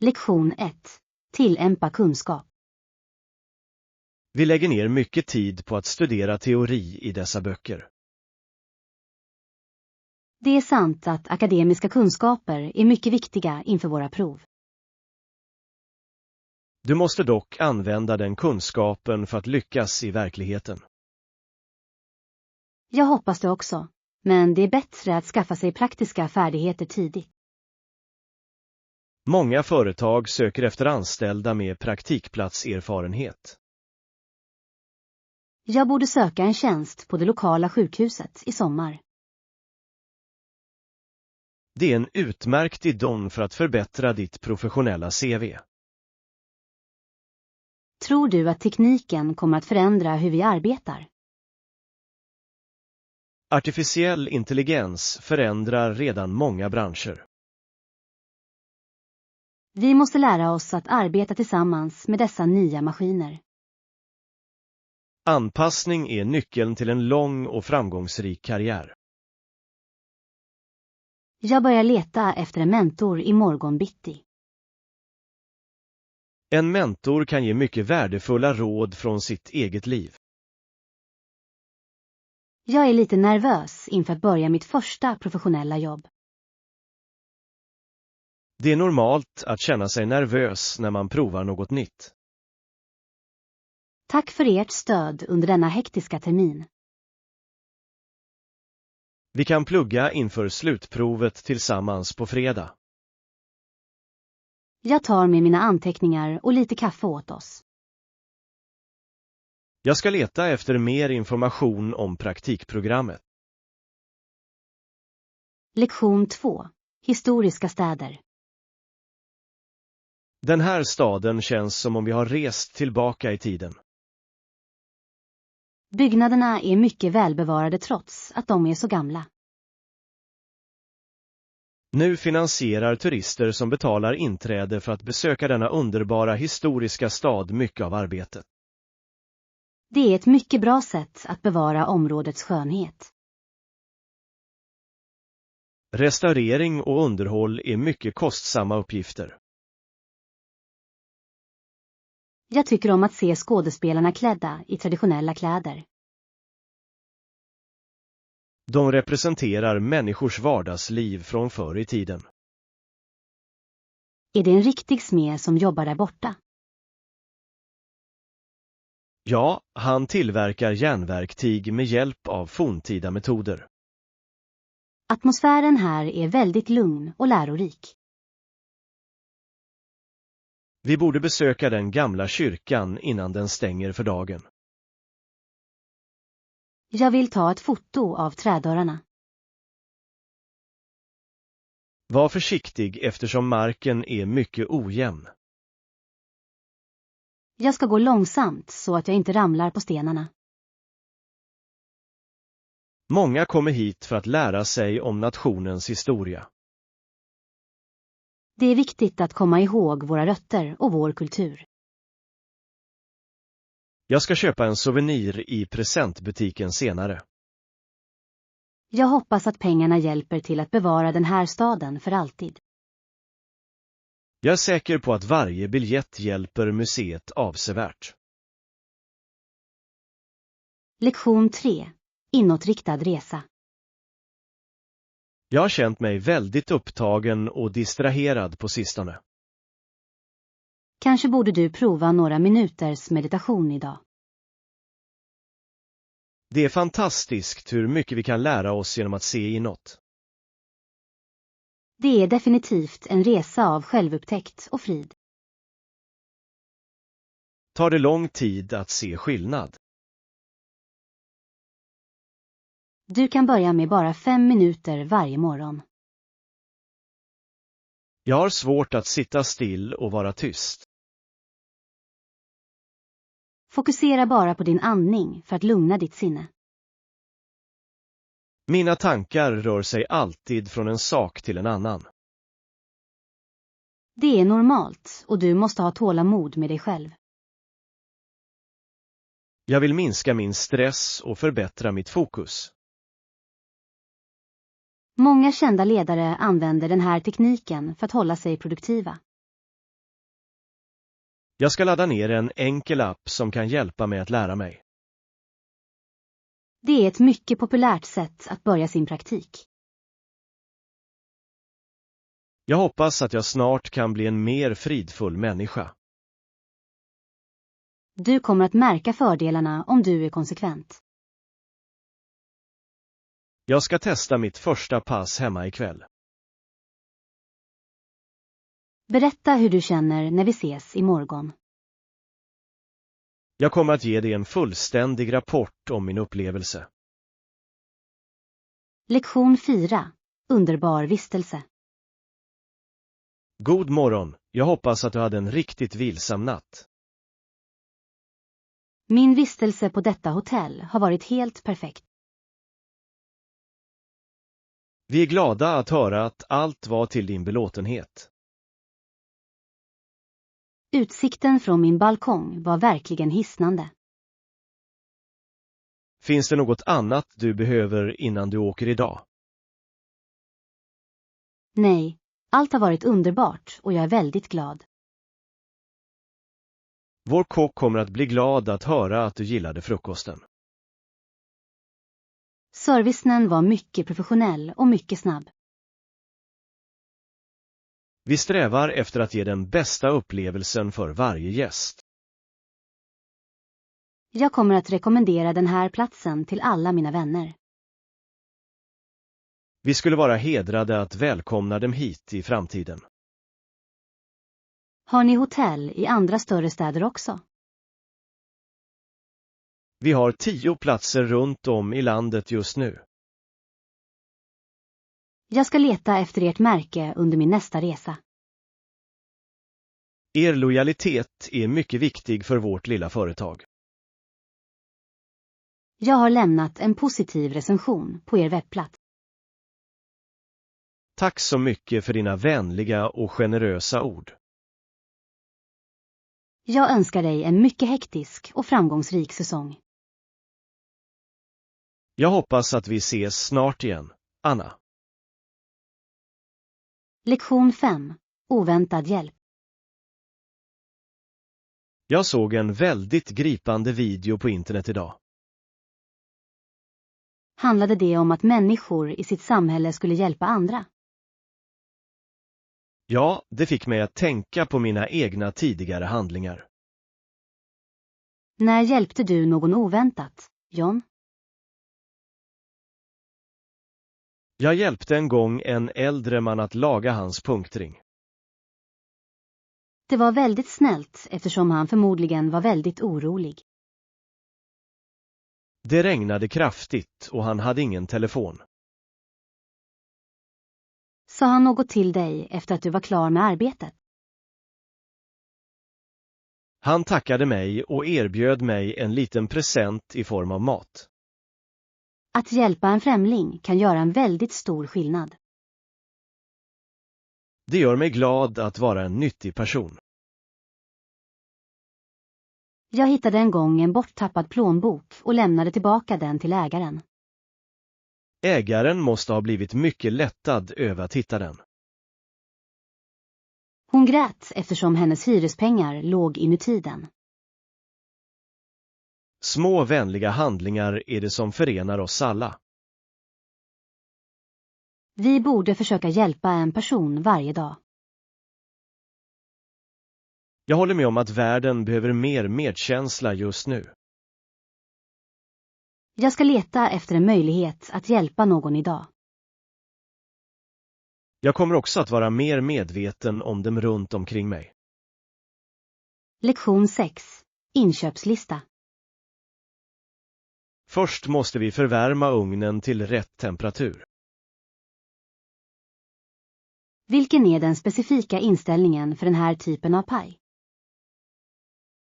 Lektion 1. Tillämpa kunskap. Vi lägger ner mycket tid på att studera teori i dessa böcker. Det är sant att akademiska kunskaper är mycket viktiga inför våra prov. Du måste dock använda den kunskapen för att lyckas i verkligheten. Jag hoppas det också, men det är bättre att skaffa sig praktiska färdigheter tidigt. Många företag söker efter anställda med praktikplatserfarenhet. Jag borde söka en tjänst på det lokala sjukhuset i sommar. Det är en utmärkt idé för att förbättra ditt professionella CV. Tror du att tekniken kommer att förändra hur vi arbetar? Artificiell intelligens förändrar redan många branscher. Vi måste lära oss att arbeta tillsammans med dessa nya maskiner. Anpassning är nyckeln till en lång och framgångsrik karriär. Jag börjar leta efter en mentor i morgon bitti. En mentor kan ge mycket värdefulla råd från sitt eget liv. Jag är lite nervös inför att börja mitt första professionella jobb. Det är normalt att känna sig nervös när man provar något nytt. Tack för ert stöd under denna hektiska termin. Vi kan plugga inför slutprovet tillsammans på fredag. Jag tar med mina anteckningar och lite kaffe åt oss. Jag ska leta efter mer information om praktikprogrammet. Lektion 2. Historiska städer. Den här staden känns som om vi har rest tillbaka i tiden. Byggnaderna är mycket välbevarade trots att de är så gamla. Nu finansierar turister som betalar inträde för att besöka denna underbara historiska stad mycket av arbetet. Det är ett mycket bra sätt att bevara områdets skönhet. Restaurering och underhåll är mycket kostsamma uppgifter. Jag tycker om att se skådespelarna klädda i traditionella kläder. De representerar människors vardagsliv från förr i tiden. Är det en riktig smed som jobbar där borta? Ja, han tillverkar järnverktyg med hjälp av forntida metoder. Atmosfären här är väldigt lugn och lärorik. Vi borde besöka den gamla kyrkan innan den stänger för dagen. Jag vill ta ett foto av trädörrarna. Var försiktig eftersom marken är mycket ojämn. Jag ska gå långsamt så att jag inte ramlar på stenarna. Många kommer hit för att lära sig om nationens historia. Det är viktigt att komma ihåg våra rötter och vår kultur. Jag ska köpa en souvenir i presentbutiken senare. Jag hoppas att pengarna hjälper till att bevara den här staden för alltid. Jag är säker på att varje biljett hjälper museet avsevärt. Lektion 3. Inåtriktad resa. Jag har känt mig väldigt upptagen och distraherad på sistone. Kanske borde du prova några minuters meditation idag. Det är fantastiskt hur mycket vi kan lära oss genom att se inåt. Det är definitivt en resa av självupptäckt och frid. Tar det lång tid att se skillnad? Du kan börja med bara 5 minuter varje morgon. Jag har svårt att sitta still och vara tyst. Fokusera bara på din andning för att lugna ditt sinne. Mina tankar rör sig alltid från en sak till en annan. Det är normalt och du måste ha tålamod med dig själv. Jag vill minska min stress och förbättra mitt fokus. Många kända ledare använder den här tekniken för att hålla sig produktiva. Jag ska ladda ner en enkel app som kan hjälpa mig att lära mig. Det är ett mycket populärt sätt att börja sin praktik. Jag hoppas att jag snart kan bli en mer fridfull människa. Du kommer att märka fördelarna om du är konsekvent. Jag ska testa mitt första pass hemma ikväll. Berätta hur du känner när vi ses imorgon. Jag kommer att ge dig en fullständig rapport om min upplevelse. Lektion 4. Underbar vistelse. God morgon, jag hoppas att du hade en riktigt vilsam natt. Min vistelse på detta hotell har varit helt perfekt. Vi är glada att höra att allt var till din belåtenhet. Utsikten från min balkong var verkligen hisnande. Finns det något annat du behöver innan du åker idag? Nej, allt har varit underbart och jag är väldigt glad. Vår kock kommer att bli glad att höra att du gillade frukosten. Servicen var mycket professionell och mycket snabb. Vi strävar efter att ge den bästa upplevelsen för varje gäst. Jag kommer att rekommendera den här platsen till alla mina vänner. Vi skulle vara hedrade att välkomna dem hit i framtiden. Har ni hotell i andra större städer också? Vi har 10 platser runt om i landet just nu. Jag ska leta efter ert märke under min nästa resa. Er lojalitet är mycket viktig för vårt lilla företag. Jag har lämnat en positiv recension på er webbplats. Tack så mycket för dina vänliga och generösa ord. Jag önskar dig en mycket hektisk och framgångsrik säsong. Jag hoppas att vi ses snart igen, Anna. Lektion 5. Oväntad hjälp. Jag såg en väldigt gripande video på internet idag. Handlade det om att människor i sitt samhälle skulle hjälpa andra? Ja, det fick mig att tänka på mina egna tidigare handlingar. När hjälpte du någon oväntat, John? Jag hjälpte en gång en äldre man att laga hans punktring. Det var väldigt snällt eftersom han förmodligen var väldigt orolig. Det regnade kraftigt och han hade ingen telefon. Sa han något till dig efter att du var klar med arbetet? Han tackade mig och erbjöd mig en liten present i form av mat. Att hjälpa en främling kan göra en väldigt stor skillnad. Det gör mig glad att vara en nyttig person. Jag hittade en gång en borttappad plånbok och lämnade tillbaka den till ägaren. Ägaren måste ha blivit mycket lättad över att hitta den. Hon grät eftersom hennes hyrespengar låg inuti den. Små vänliga handlingar är det som förenar oss alla. Vi borde försöka hjälpa en person varje dag. Jag håller med om att världen behöver mer medkänsla just nu. Jag ska leta efter en möjlighet att hjälpa någon idag. Jag kommer också att vara mer medveten om dem runt omkring mig. Lektion 6. Inköpslista. Först måste vi förvärma ugnen till rätt temperatur. Vilken är den specifika inställningen för den här typen av paj?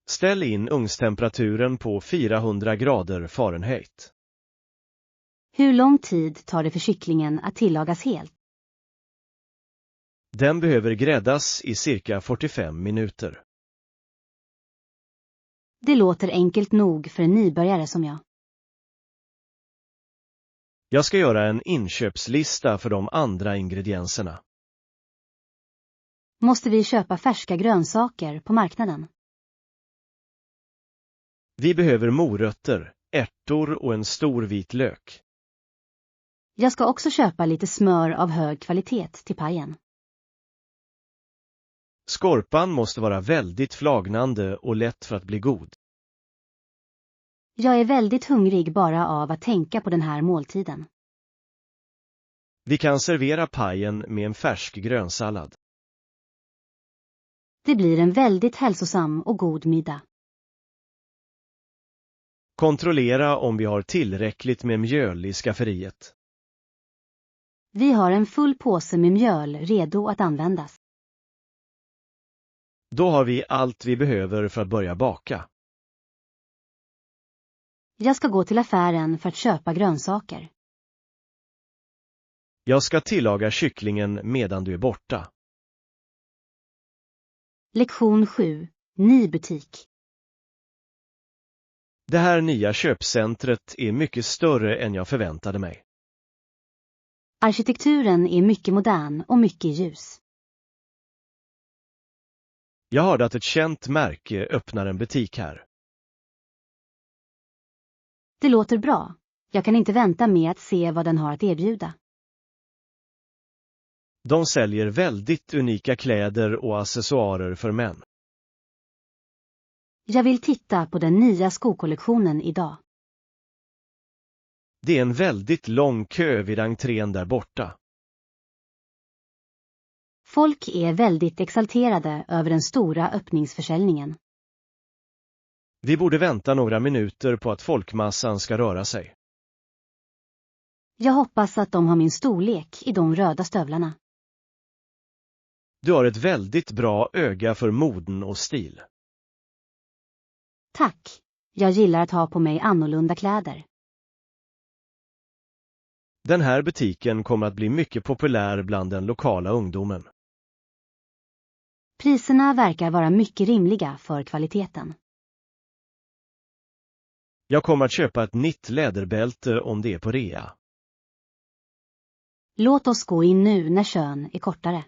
Ställ in ugnstemperaturen på 400 grader Fahrenheit. Hur lång tid tar det för kycklingen att tillagas helt? Den behöver gräddas i cirka 45 minuter. Det låter enkelt nog för en nybörjare som jag. Jag ska göra en inköpslista för de andra ingredienserna. Måste vi köpa färska grönsaker på marknaden? Vi behöver morötter, ärtor och en stor vit lök. Jag ska också köpa lite smör av hög kvalitet till pajen. Skorpan måste vara väldigt flagnande och lätt för att bli god. Jag är väldigt hungrig bara av att tänka på den här måltiden. Vi kan servera pajen med en färsk grönsallad. Det blir en väldigt hälsosam och god middag. Kontrollera om vi har tillräckligt med mjöl i skafferiet. Vi har en full påse med mjöl redo att användas. Då har vi allt vi behöver för att börja baka. Jag ska gå till affären för att köpa grönsaker. Jag ska tillaga kycklingen medan du är borta. Lektion 7. Ny butik. Det här nya köpcentret är mycket större än jag förväntade mig. Arkitekturen är mycket modern och mycket ljus. Jag hörde att ett känt märke öppnar en butik här. Det låter bra. Jag kan inte vänta med att se vad den har att erbjuda. De säljer väldigt unika kläder och accessoarer för män. Jag vill titta på den nya skokollektionen idag. Det är en väldigt lång kö vid entrén där borta. Folk är väldigt exalterade över den stora öppningsförsäljningen. Vi borde vänta några minuter på att folkmassan ska röra sig. Jag hoppas att de har min storlek i de röda stövlarna. Du har ett väldigt bra öga för moden och stil. Tack. Jag gillar att ha på mig annorlunda kläder. Den här butiken kommer att bli mycket populär bland den lokala ungdomen. Priserna verkar vara mycket rimliga för kvaliteten. Jag kommer att köpa ett nytt läderbälte om det är på rea. Låt oss gå in nu när kön är kortare.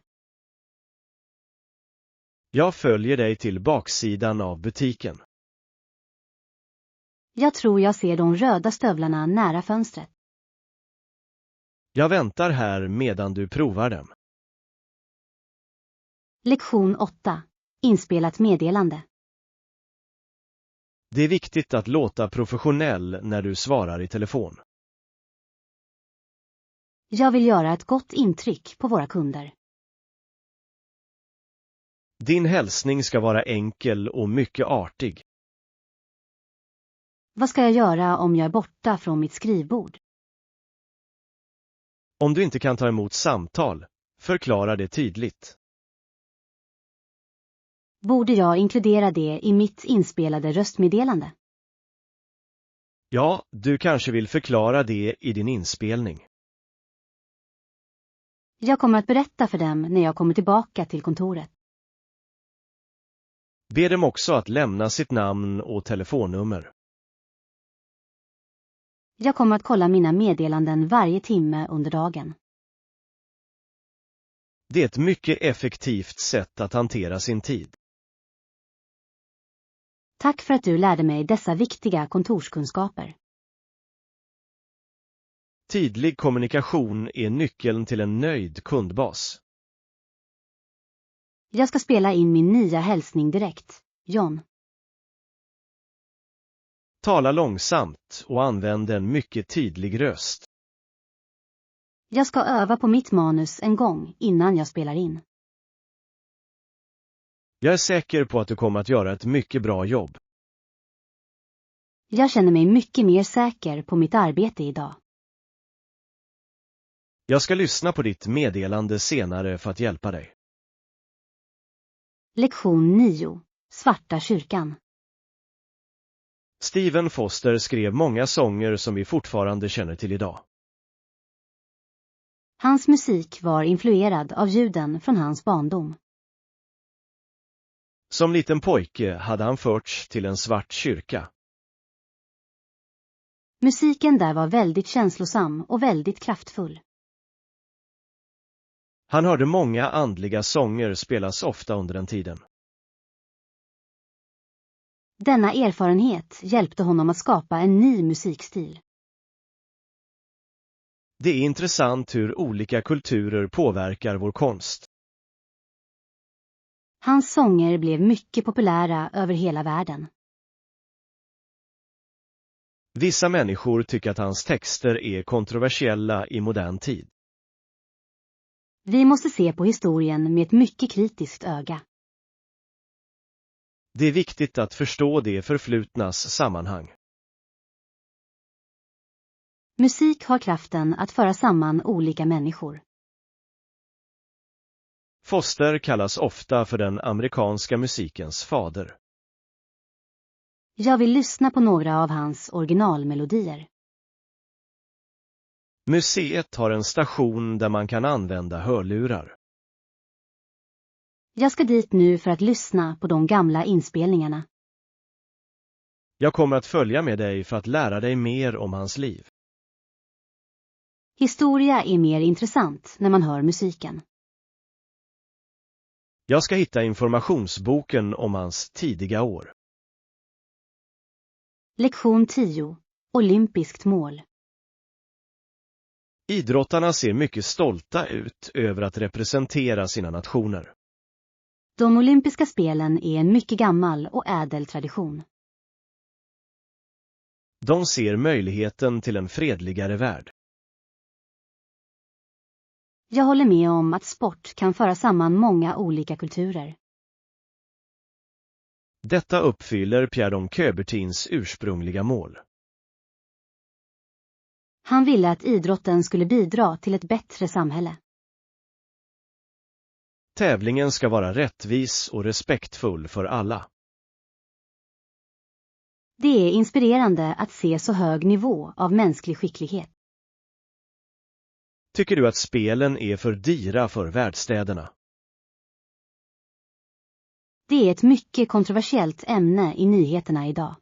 Jag följer dig till baksidan av butiken. Jag tror jag ser de röda stövlarna nära fönstret. Jag väntar här medan du provar dem. Lektion 8. Inspelat meddelande. Det är viktigt att låta professionell när du svarar i telefon. Jag vill göra ett gott intryck på våra kunder. Din hälsning ska vara enkel och mycket artig. Vad ska jag göra om jag är borta från mitt skrivbord? Om du inte kan ta emot samtal, förklara det tydligt. Borde jag inkludera det i mitt inspelade röstmeddelande? Ja, du kanske vill förklara det i din inspelning. Jag kommer att berätta för dem när jag kommer tillbaka till kontoret. Be dem också att lämna sitt namn och telefonnummer. Jag kommer att kolla mina meddelanden varje timme under dagen. Det är ett mycket effektivt sätt att hantera sin tid. Tack för att du lärde mig dessa viktiga kontorskunskaper. Tydlig kommunikation är nyckeln till en nöjd kundbas. Jag ska spela in min nya hälsning direkt, John. Tala långsamt och använd en mycket tydlig röst. Jag ska öva på mitt manus en gång innan jag spelar in. Jag är säker på att du kommer att göra ett mycket bra jobb. Jag känner mig mycket mer säker på mitt arbete idag. Jag ska lyssna på ditt meddelande senare för att hjälpa dig. Lektion 9. Svarta kyrkan. Stephen Foster skrev många sånger som vi fortfarande känner till idag. Hans musik var influerad av ljuden från hans barndom. Som liten pojke hade han förts till en svart kyrka. Musiken där var väldigt känslosam och väldigt kraftfull. Han hörde många andliga sånger spelas ofta under den tiden. Denna erfarenhet hjälpte honom att skapa en ny musikstil. Det är intressant hur olika kulturer påverkar vår konst. Hans sånger blev mycket populära över hela världen. Vissa människor tycker att hans texter är kontroversiella i modern tid. Vi måste se på historien med ett mycket kritiskt öga. Det är viktigt att förstå det förflutnas sammanhang. Musik har kraften att föra samman olika människor. Foster kallas ofta för den amerikanska musikens fader. Jag vill lyssna på några av hans originalmelodier. Museet har en station där man kan använda hörlurar. Jag ska dit nu för att lyssna på de gamla inspelningarna. Jag kommer att följa med dig för att lära dig mer om hans liv. Historia är mer intressant när man hör musiken. Jag ska hitta informationsboken om hans tidiga år. Lektion 10. Olympiskt mål. Idrottarna ser mycket stolta ut över att representera sina nationer. De olympiska spelen är en mycket gammal och ädel tradition. De ser möjligheten till en fredligare värld. Jag håller med om att sport kan föra samman många olika kulturer. Detta uppfyller Pierre de Coubertins ursprungliga mål. Han ville att idrotten skulle bidra till ett bättre samhälle. Tävlingen ska vara rättvis och respektfull för alla. Det är inspirerande att se så hög nivå av mänsklig skicklighet. Tycker du att spelen är för dyra för världstäderna? Det är ett mycket kontroversiellt ämne i nyheterna idag.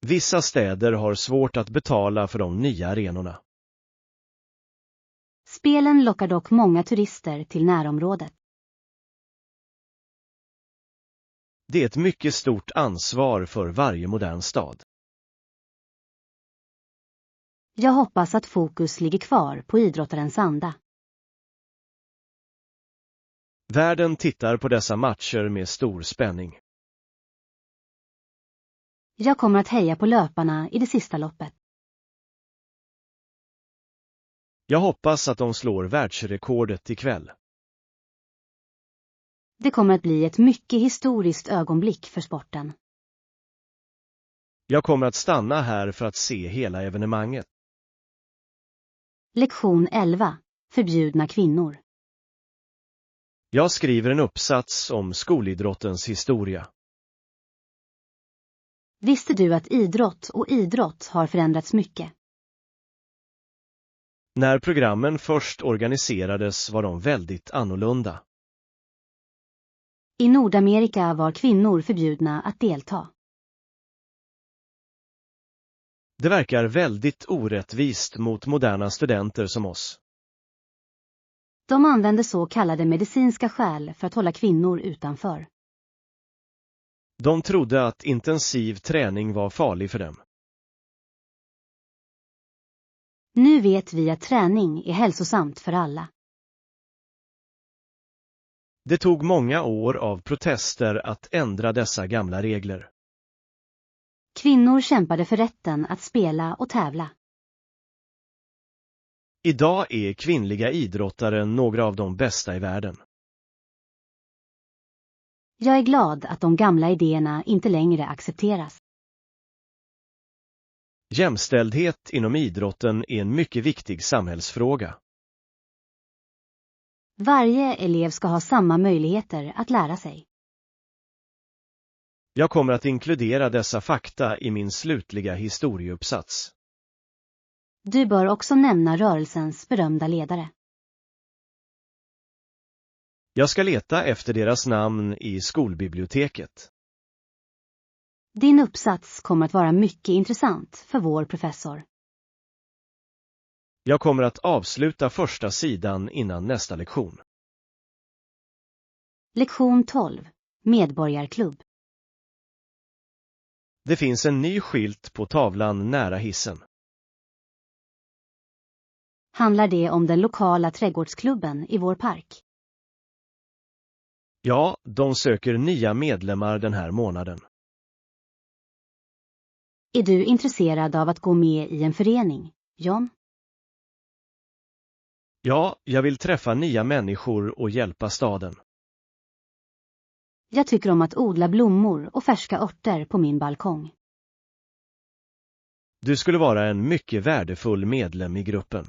Vissa städer har svårt att betala för de nya arenorna. Spelen lockar dock många turister till närområdet. Det är ett mycket stort ansvar för varje modern stad. Jag hoppas att fokus ligger kvar på idrottarens anda. Världen tittar på dessa matcher med stor spänning. Jag kommer att heja på löparna i det sista loppet. Jag hoppas att de slår världsrekordet ikväll. Det kommer att bli ett mycket historiskt ögonblick för sporten. Jag kommer att stanna här för att se hela evenemanget. Lektion 11. Förbjudna kvinnor. Jag skriver en uppsats om skolidrottens historia. Visste du att idrott och idrott har förändrats mycket? När programmen först organiserades var de väldigt annorlunda. I Nordamerika var kvinnor förbjudna att delta. Det verkar väldigt orättvist mot moderna studenter som oss. De använde så kallade medicinska skäl för att hålla kvinnor utanför. De trodde att intensiv träning var farlig för dem. Nu vet vi att träning är hälsosamt för alla. Det tog många år av protester att ändra dessa gamla regler. Kvinnor kämpade för rätten att spela och tävla. Idag är kvinnliga idrottare några av de bästa i världen. Jag är glad att de gamla idéerna inte längre accepteras. Jämställdhet inom idrotten är en mycket viktig samhällsfråga. Varje elev ska ha samma möjligheter att lära sig. Jag kommer att inkludera dessa fakta i min slutliga historieuppsats. Du bör också nämna rörelsens berömda ledare. Jag ska leta efter deras namn i skolbiblioteket. Din uppsats kommer att vara mycket intressant för vår professor. Jag kommer att avsluta första sidan innan nästa lektion. Lektion 12. Medborgarklubb. Det finns en ny skylt på tavlan nära hissen. Handlar det om den lokala trädgårdsklubben i vår park? Ja, de söker nya medlemmar den här månaden. Är du intresserad av att gå med i en förening, John? Ja, jag vill träffa nya människor och hjälpa staden. Jag tycker om att odla blommor och färska örter på min balkong. Du skulle vara en mycket värdefull medlem i gruppen.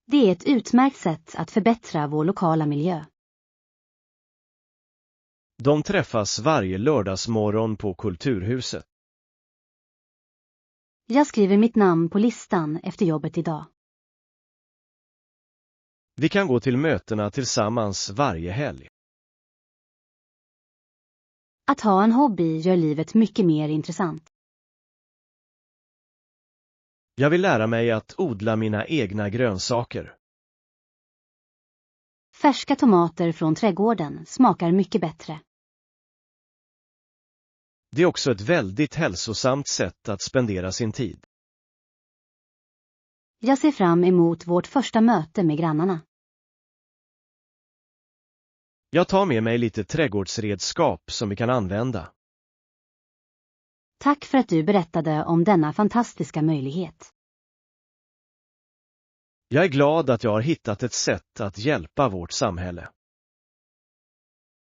Det är ett utmärkt sätt att förbättra vår lokala miljö. De träffas varje lördagsmorgon på Kulturhuset. Jag skriver mitt namn på listan efter jobbet idag. Vi kan gå till mötena tillsammans varje helg. Att ha en hobby gör livet mycket mer intressant. Jag vill lära mig att odla mina egna grönsaker. Färska tomater från trädgården smakar mycket bättre. Det är också ett väldigt hälsosamt sätt att spendera sin tid. Jag ser fram emot vårt första möte med grannarna. Jag tar med mig lite trädgårdsredskap som vi kan använda. Tack för att du berättade om denna fantastiska möjlighet. Jag är glad att jag har hittat ett sätt att hjälpa vårt samhälle.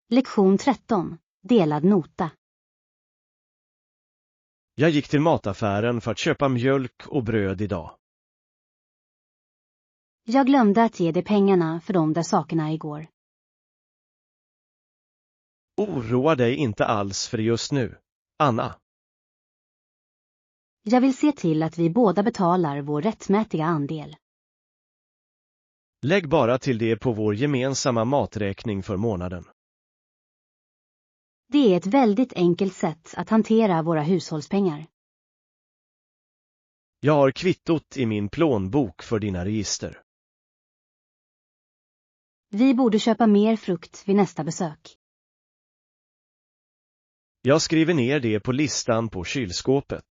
Lektion 13. Delad nota. Jag gick till mataffären för att köpa mjölk och bröd idag. Jag glömde att ge dig pengarna för de där sakerna igår. Oroa dig inte alls för det just nu, Anna. Jag vill se till att vi båda betalar vår rättmätiga andel. Lägg bara till det på vår gemensamma maträkning för månaden. Det är ett väldigt enkelt sätt att hantera våra hushållspengar. Jag har kvittot i min plånbok för dina register. Vi borde köpa mer frukt vid nästa besök. Jag skriver ner det på listan på kylskåpet.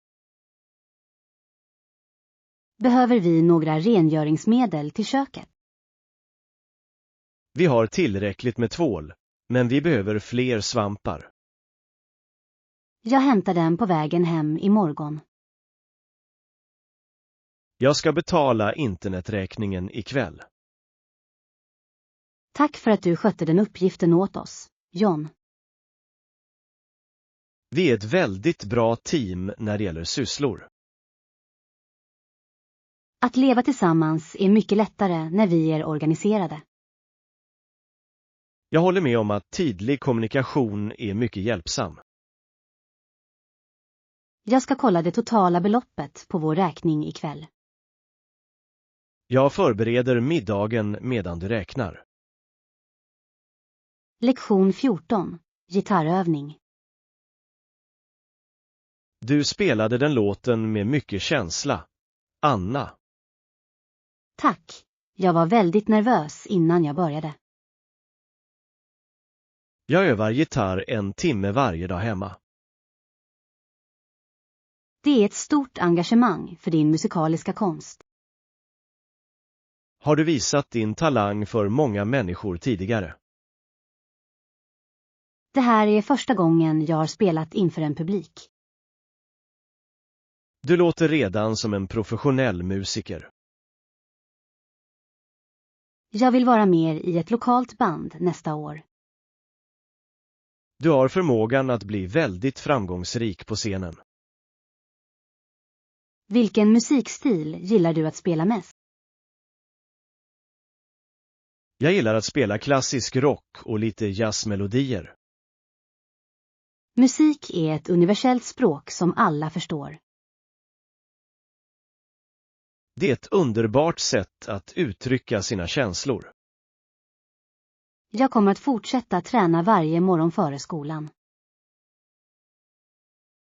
Behöver vi några rengöringsmedel till köket? Vi har tillräckligt med tvål, men vi behöver fler svampar. Jag hämtar den på vägen hem imorgon. Jag ska betala interneträkningen ikväll. Tack för att du skötte den uppgiften åt oss, John. Vi är ett väldigt bra team när det gäller sysslor. Att leva tillsammans är mycket lättare när vi är organiserade. Jag håller med om att tydlig kommunikation är mycket hjälpsam. Jag ska kolla det totala beloppet på vår räkning ikväll. Jag förbereder middagen medan du räknar. Lektion 14. Gitarrövning. Du spelade den låten med mycket känsla, Anna. Tack. Jag var väldigt nervös innan jag började. Jag övar gitarr 1 timme varje dag hemma. Det är ett stort engagemang för din musikaliska konst. Har du visat din talang för många människor tidigare? Det här är första gången jag har spelat inför en publik. Du låter redan som en professionell musiker. Jag vill vara med i ett lokalt band nästa år. Du har förmågan att bli väldigt framgångsrik på scenen. Vilken musikstil gillar du att spela mest? Jag gillar att spela klassisk rock och lite jazzmelodier. Musik är ett universellt språk som alla förstår. Det är ett underbart sätt att uttrycka sina känslor. Jag kommer att fortsätta träna varje morgon före skolan.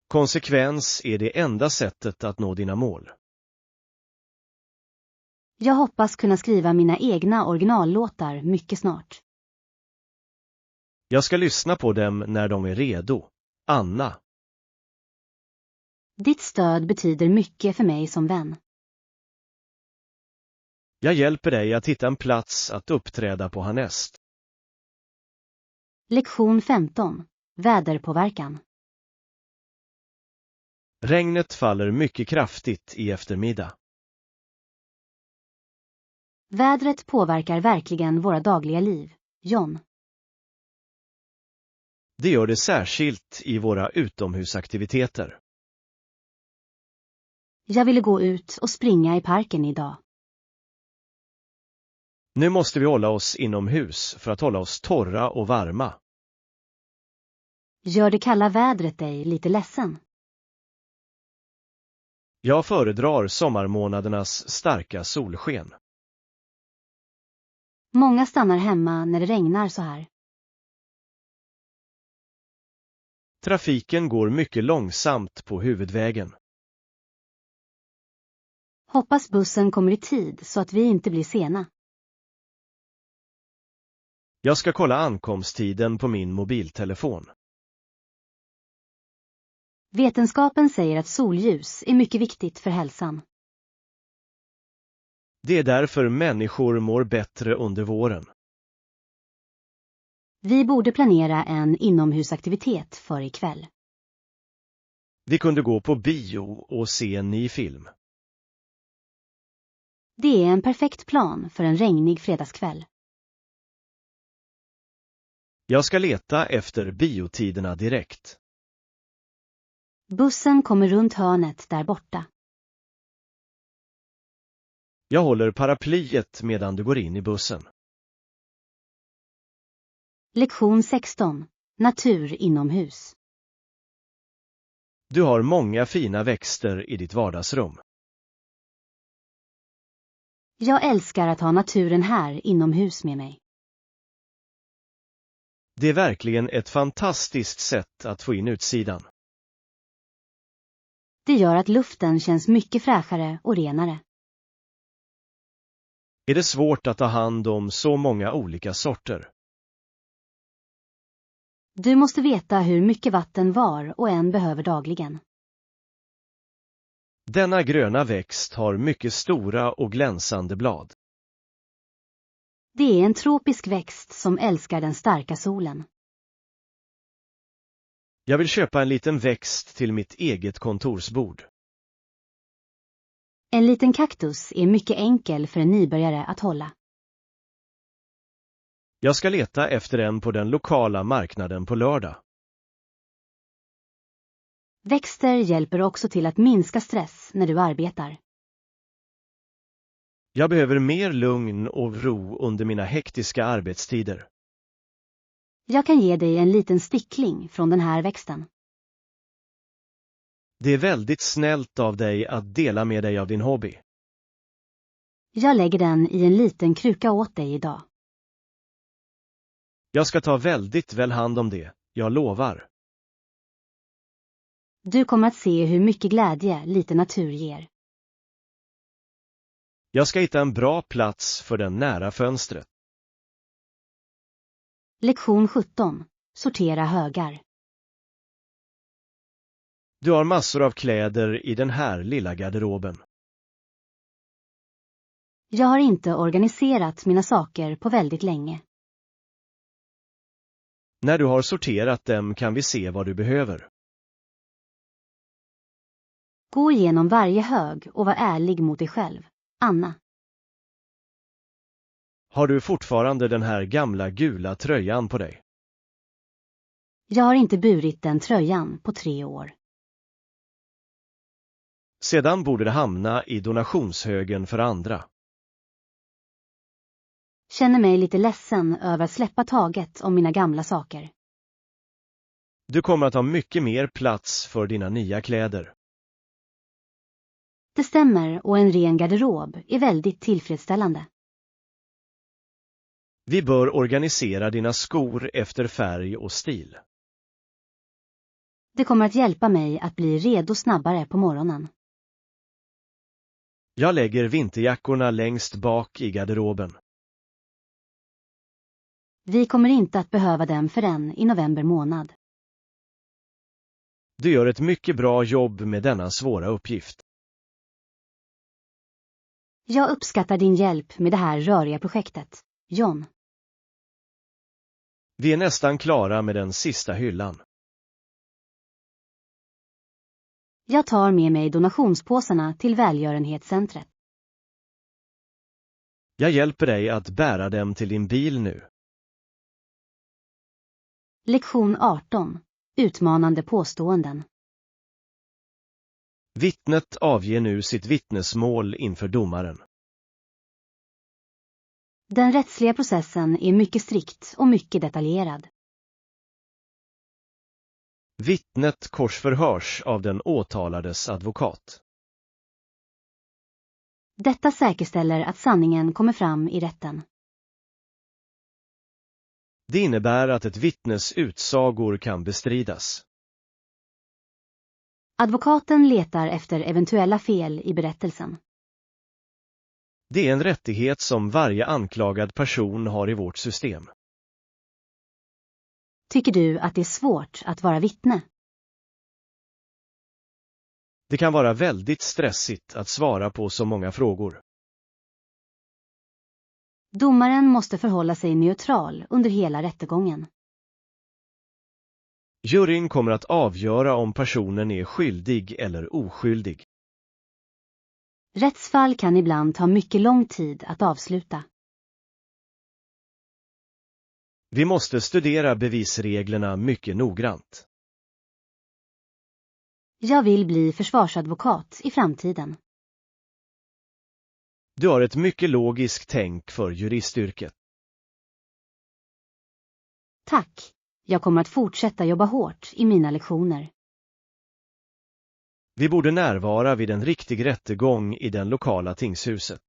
Konsekvens är det enda sättet att nå dina mål. Jag hoppas kunna skriva mina egna originallåtar mycket snart. Jag ska lyssna på dem när de är redo, Anna. Ditt stöd betyder mycket för mig som vän. Jag hjälper dig att hitta en plats att uppträda på härnäst. Lektion 15. Väderpåverkan. Regnet faller mycket kraftigt i eftermiddag. Vädret påverkar verkligen våra dagliga liv, John. Det gör det särskilt i våra utomhusaktiviteter. Jag ville gå ut och springa i parken idag. Nu måste vi hålla oss inomhus för att hålla oss torra och varma. Gör det kalla vädret dig lite ledsen? Jag föredrar sommarmånadernas starka solsken. Många stannar hemma när det regnar så här. Trafiken går mycket långsamt på huvudvägen. Hoppas bussen kommer i tid så att vi inte blir sena. Jag ska kolla ankomsttiden på min mobiltelefon. Vetenskapen säger att solljus är mycket viktigt för hälsan. Det är därför människor mår bättre under våren. Vi borde planera en inomhusaktivitet för ikväll. Vi kunde gå på bio och se en ny film. Det är en perfekt plan för en regnig fredagskväll. Jag ska leta efter biotiderna direkt. Bussen kommer runt hörnet där borta. Jag håller paraplyet medan du går in i bussen. Lektion 16. Natur inomhus. Du har många fina växter i ditt vardagsrum. Jag älskar att ha naturen här inomhus med mig. Det är verkligen ett fantastiskt sätt att få in utsidan. Det gör att luften känns mycket fräschare och renare. Är det svårt att ta hand om så många olika sorter? Du måste veta hur mycket vatten var och en behöver dagligen. Denna gröna växt har mycket stora och glänsande blad. Det är en tropisk växt som älskar den starka solen. Jag vill köpa en liten växt till mitt eget kontorsbord. En liten kaktus är mycket enkel för en nybörjare att hålla. Jag ska leta efter en på den lokala marknaden på lördag. Växter hjälper också till att minska stress när du arbetar. Jag behöver mer lugn och ro under mina hektiska arbetstider. Jag kan ge dig en liten stickling från den här växten. Det är väldigt snällt av dig att dela med dig av din hobby. Jag lägger den i en liten kruka åt dig idag. Jag ska ta väldigt väl hand om det, jag lovar. Du kommer att se hur mycket glädje lite natur ger. Jag ska hitta en bra plats för den nära fönstret. Lektion 17. Sortera högar. Du har massor av kläder i den här lilla garderoben. Jag har inte organiserat mina saker på väldigt länge. När du har sorterat dem kan vi se vad du behöver. Gå igenom varje hög och var ärlig mot dig själv. Anna. Har du fortfarande den här gamla gula tröjan på dig? Jag har inte burit den tröjan på 3 år. Sedan borde det hamna i donationshögen för andra. Känner mig lite ledsen över att släppa taget om mina gamla saker. Du kommer att ha mycket mer plats för dina nya kläder. Det stämmer och en ren garderob är väldigt tillfredsställande. Vi bör organisera dina skor efter färg och stil. Det kommer att hjälpa mig att bli redo snabbare på morgonen. Jag lägger vinterjackorna längst bak i garderoben. Vi kommer inte att behöva dem förrän i november månad. Du gör ett mycket bra jobb med denna svåra uppgift. Jag uppskattar din hjälp med det här röriga projektet, John. Vi är nästan klara med den sista hyllan. Jag tar med mig donationspåsarna till välgörenhetscentret. Jag hjälper dig att bära dem till din bil nu. Lektion 18. Utmanande påståenden. Vittnet avger nu sitt vittnesmål inför domaren. Den rättsliga processen är mycket strikt och mycket detaljerad. Vittnet korsförhörs av den åtalades advokat. Detta säkerställer att sanningen kommer fram i rätten. Det innebär att ett vittnes utsagor kan bestridas. Advokaten letar efter eventuella fel i berättelsen. Det är en rättighet som varje anklagad person har i vårt system. Tycker du att det är svårt att vara vittne? Det kan vara väldigt stressigt att svara på så många frågor. Domaren måste förhålla sig neutral under hela rättegången. Juryn kommer att avgöra om personen är skyldig eller oskyldig. Rättsfall kan ibland ta mycket lång tid att avsluta. Vi måste studera bevisreglerna mycket noggrant. Jag vill bli försvarsadvokat i framtiden. Du har ett mycket logiskt tänk för juristyrket. Tack. Jag kommer att fortsätta jobba hårt i mina lektioner. Vi borde närvara vid en riktig rättegång i den lokala tingshuset.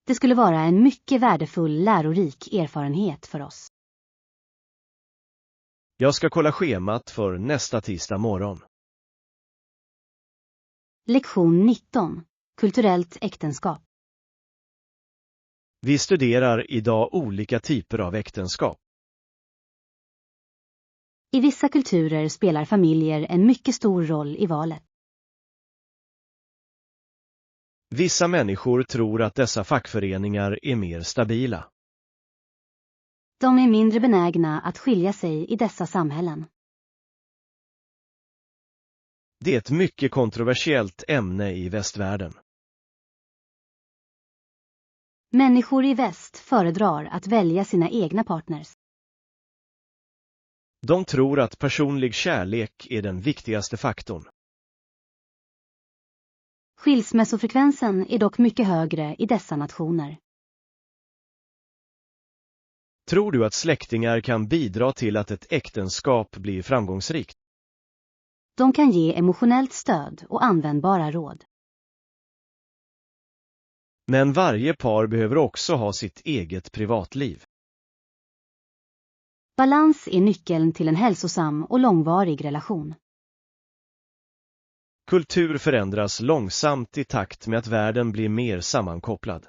Det skulle vara en mycket värdefull lärorik erfarenhet för oss. Jag ska kolla schemat för nästa tisdag morgon. Lektion 19. Kulturellt äktenskap. Vi studerar idag olika typer av äktenskap. I vissa kulturer spelar familjer en mycket stor roll i valet. Vissa människor tror att dessa fackföreningar är mer stabila. De är mindre benägna att skilja sig i dessa samhällen. Det är ett mycket kontroversiellt ämne i västvärlden. Människor i väst föredrar att välja sina egna partners. De tror att personlig kärlek är den viktigaste faktorn. Skilsmässofrekvensen är dock mycket högre i dessa nationer. Tror du att släktingar kan bidra till att ett äktenskap blir framgångsrikt? De kan ge emotionellt stöd och användbara råd. Men varje par behöver också ha sitt eget privatliv. Balans är nyckeln till en hälsosam och långvarig relation. Kultur förändras långsamt i takt med att världen blir mer sammankopplad.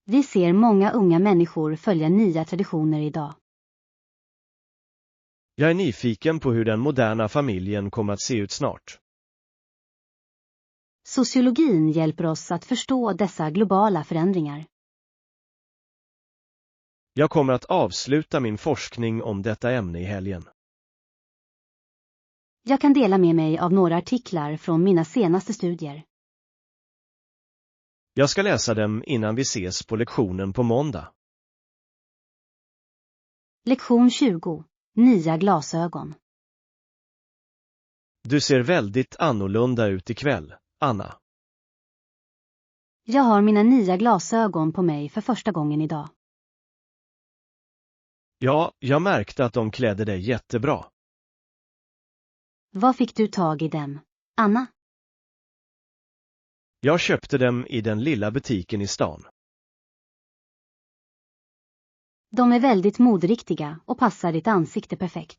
Vi ser många unga människor följa nya traditioner idag. Jag är nyfiken på hur den moderna familjen kommer att se ut snart. Sociologin hjälper oss att förstå dessa globala förändringar. Jag kommer att avsluta min forskning om detta ämne i helgen. Jag kan dela med mig av några artiklar från mina senaste studier. Jag ska läsa dem innan vi ses på lektionen på måndag. Lektion 20. Nya glasögon. Du ser väldigt annorlunda ut ikväll, Anna. Jag har mina nya glasögon på mig för första gången idag. Ja, jag märkte att de klädde dig jättebra. Var fick du tag i dem, Anna? Jag köpte dem i den lilla butiken i stan. De är väldigt moderiktiga och passar ditt ansikte perfekt.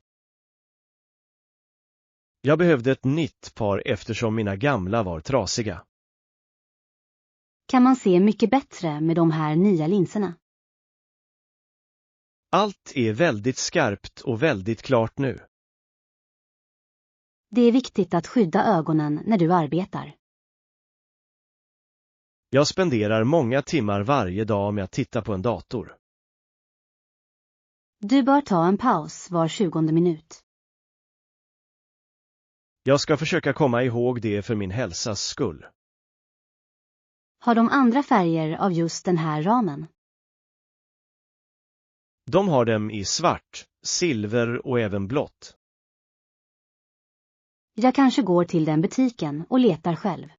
Jag behövde ett nytt par eftersom mina gamla var trasiga. Kan man se mycket bättre med de här nya linserna? Allt är väldigt skarpt och väldigt klart nu. Det är viktigt att skydda ögonen när du arbetar. Jag spenderar många timmar varje dag med att titta på en dator. Du bör ta en paus var 20:e minut. Jag ska försöka komma ihåg det för min hälsas skull. Har de andra färger av just den här ramen? De har dem i svart, silver och även blått. Jag kanske går till den butiken och letar själv.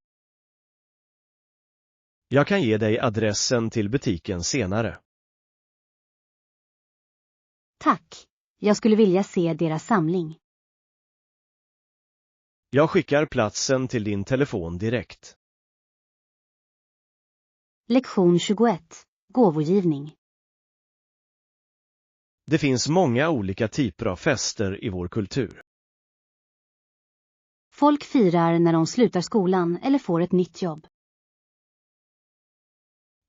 Jag kan ge dig adressen till butiken senare. Tack. Jag skulle vilja se deras samling. Jag skickar platsen till din telefon direkt. Lektion 21. Gåvogivning. Det finns många olika typer av fester i vår kultur. Folk firar när de slutar skolan eller får ett nytt jobb.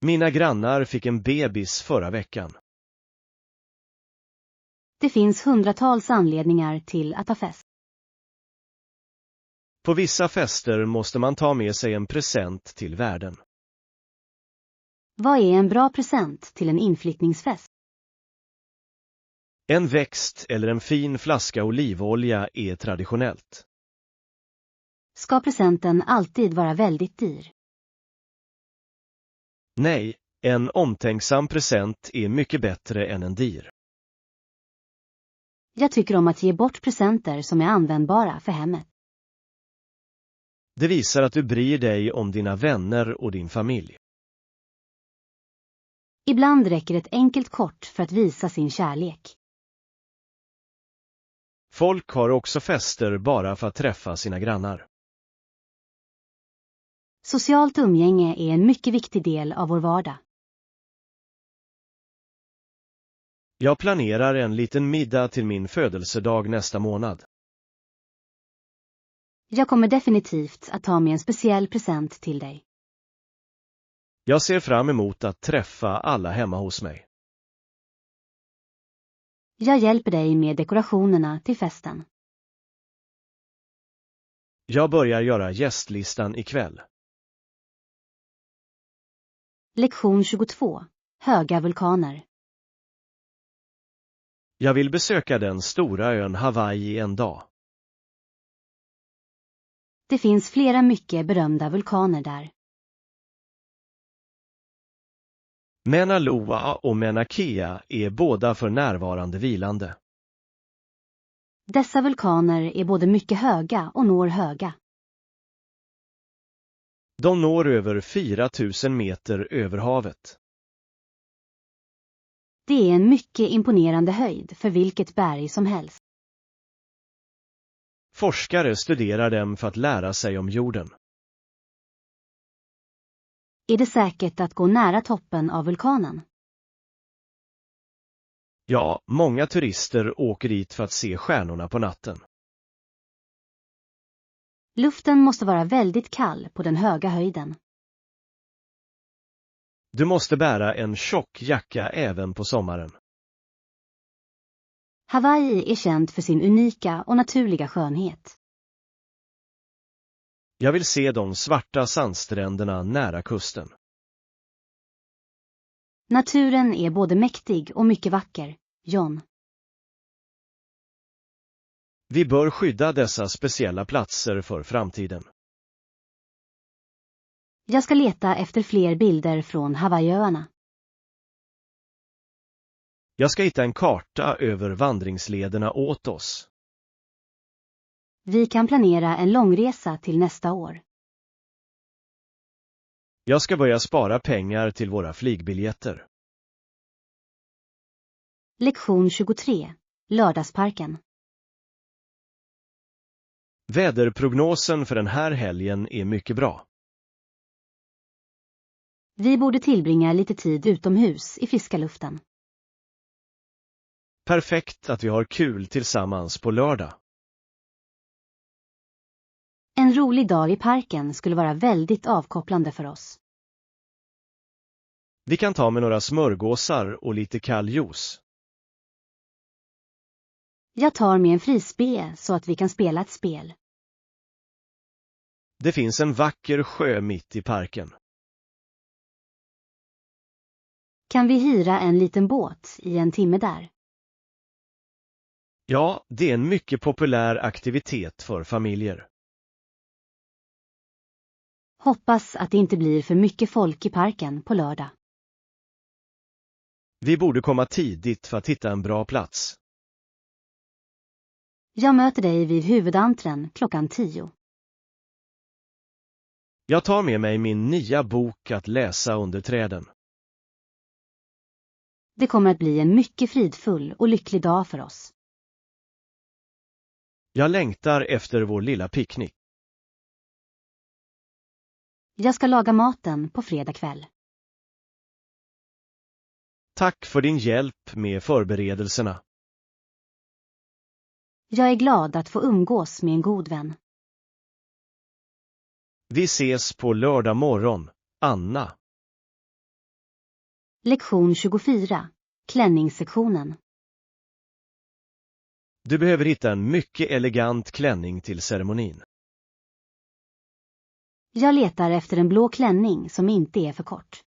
Mina grannar fick en bebis förra veckan. Det finns hundratals anledningar till att ha fest. På vissa fester måste man ta med sig en present till värden. Vad är en bra present till en inflyttningsfest? En växt eller en fin flaska olivolja är traditionellt. Ska presenten alltid vara väldigt dyr? Nej, en omtänksam present är mycket bättre än en dyr. Jag tycker om att ge bort presenter som är användbara för hemmet. Det visar att du bryr dig om dina vänner och din familj. Ibland räcker ett enkelt kort för att visa sin kärlek. Folk har också fester bara för att träffa sina grannar. Socialt umgänge är en mycket viktig del av vår vardag. Jag planerar en liten middag till min födelsedag nästa månad. Jag kommer definitivt att ta med en speciell present till dig. Jag ser fram emot att träffa alla hemma hos mig. Jag hjälper dig med dekorationerna till festen. Jag börjar göra gästlistan ikväll. Lektion 22. Höga vulkaner. Jag vill besöka den stora ön Hawaii en dag. Det finns flera mycket berömda vulkaner där. Mauna Loa och Mauna Kea är båda för närvarande vilande. Dessa vulkaner är både mycket höga och når höga. De når över 4000 meter över havet. Det är en mycket imponerande höjd för vilket berg som helst. Forskare studerar dem för att lära sig om jorden. Är det säkert att gå nära toppen av vulkanen? Ja, många turister åker dit för att se stjärnorna på natten. Luften måste vara väldigt kall på den höga höjden. Du måste bära en tjock jacka även på sommaren. Hawaii är känt för sin unika och naturliga skönhet. Jag vill se de svarta sandstränderna nära kusten. Naturen är både mäktig och mycket vacker, John. Vi bör skydda dessa speciella platser för framtiden. Jag ska leta efter fler bilder från Hawaiiöarna. Jag ska hitta en karta över vandringslederna åt oss. Vi kan planera en långresa till nästa år. Jag ska börja spara pengar till våra flygbiljetter. Lektion 23. Lördagsparken. Väderprognosen för den här helgen är mycket bra. Vi borde tillbringa lite tid utomhus i friska luften. Perfekt att vi har kul tillsammans på lördag. En rolig dag i parken skulle vara väldigt avkopplande för oss. Vi kan ta med några smörgåsar och lite kall juice. Jag tar med en frisbee så att vi kan spela ett spel. Det finns en vacker sjö mitt i parken. Kan vi hyra en liten båt i en timme där? Ja, det är en mycket populär aktivitet för familjer. Hoppas att det inte blir för mycket folk i parken på lördag. Vi borde komma tidigt för att hitta en bra plats. Jag möter dig vid huvudentren 10:00. Jag tar med mig min nya bok att läsa under träden. Det kommer att bli en mycket fridfull och lycklig dag för oss. Jag längtar efter vår lilla picknick. Jag ska laga maten på fredag kväll. Tack för din hjälp med förberedelserna. Jag är glad att få umgås med en god vän. Vi ses på lördag morgon, Anna. Lektion 24. Klänningssektionen. Du behöver hitta en mycket elegant klänning till ceremonin. Jag letar efter en blå klänning som inte är för kort.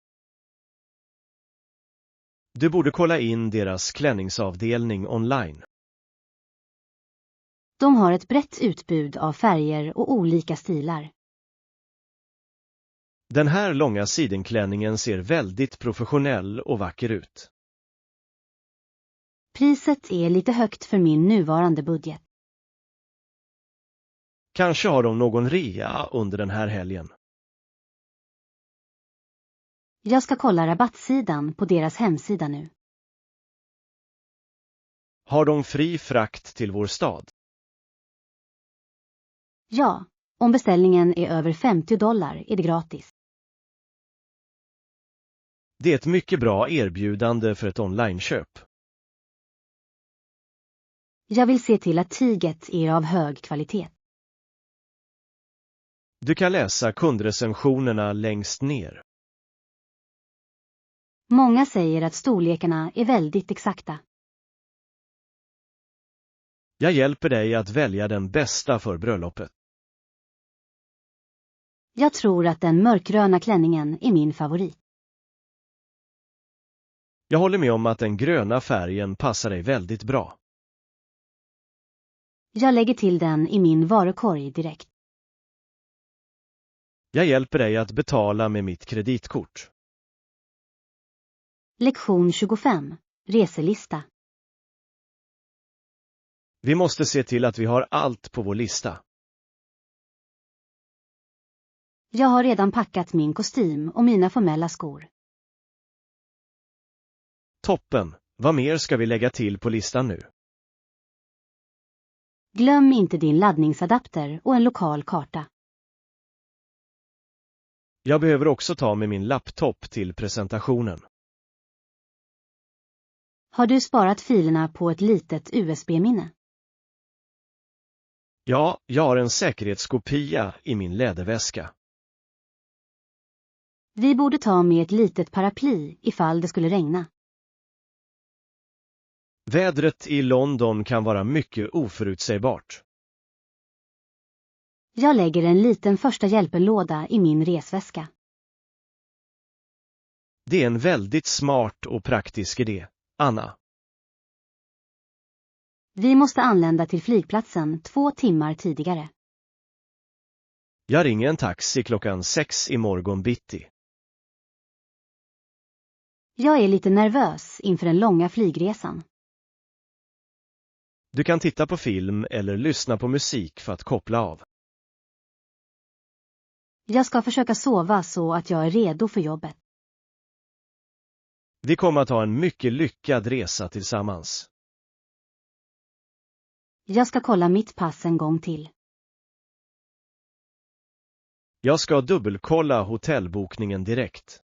Du borde kolla in deras klänningsavdelning online. De har ett brett utbud av färger och olika stilar. Den här långa sidenklänningen ser väldigt professionell och vacker ut. Priset är lite högt för min nuvarande budget. Kanske har de någon rea under den här helgen. Jag ska kolla rabattsidan på deras hemsida nu. Har de fri frakt till vår stad? Ja, om beställningen är över $50 är det gratis. Det är ett mycket bra erbjudande för ett onlineköp. Jag vill se till att tyget är av hög kvalitet. Du kan läsa kundrecensionerna längst ner. Många säger att storlekarna är väldigt exakta. Jag hjälper dig att välja den bästa för bröllopet. Jag tror att den mörkgröna klänningen är min favorit. Jag håller med om att den gröna färgen passar dig väldigt bra. Jag lägger till den i min varukorg direkt. Jag hjälper dig att betala med mitt kreditkort. Lektion 25. Reselista. Vi måste se till att vi har allt på vår lista. Jag har redan packat min kostym och mina formella skor. Toppen! Vad mer ska vi lägga till på listan nu? Glöm inte din laddningsadapter och en lokal karta. Jag behöver också ta med min laptop till presentationen. Har du sparat filerna på ett litet USB-minne? Ja, jag har en säkerhetskopia i min läderväska. Vi borde ta med ett litet paraply ifall det skulle regna. Vädret i London kan vara mycket oförutsägbart. Jag lägger en liten första hjälpen-låda i min resväska. Det är en väldigt smart och praktisk idé, Anna. Vi måste anlända till flygplatsen 2 timmar tidigare. Jag ringer en taxi 6:00 i morgon bitti. Jag är lite nervös inför den långa flygresan. Du kan titta på film eller lyssna på musik för att koppla av. Jag ska försöka sova så att jag är redo för jobbet. Vi kommer att ha en mycket lyckad resa tillsammans. Jag ska kolla mitt pass en gång till. Jag ska dubbelkolla hotellbokningen direkt.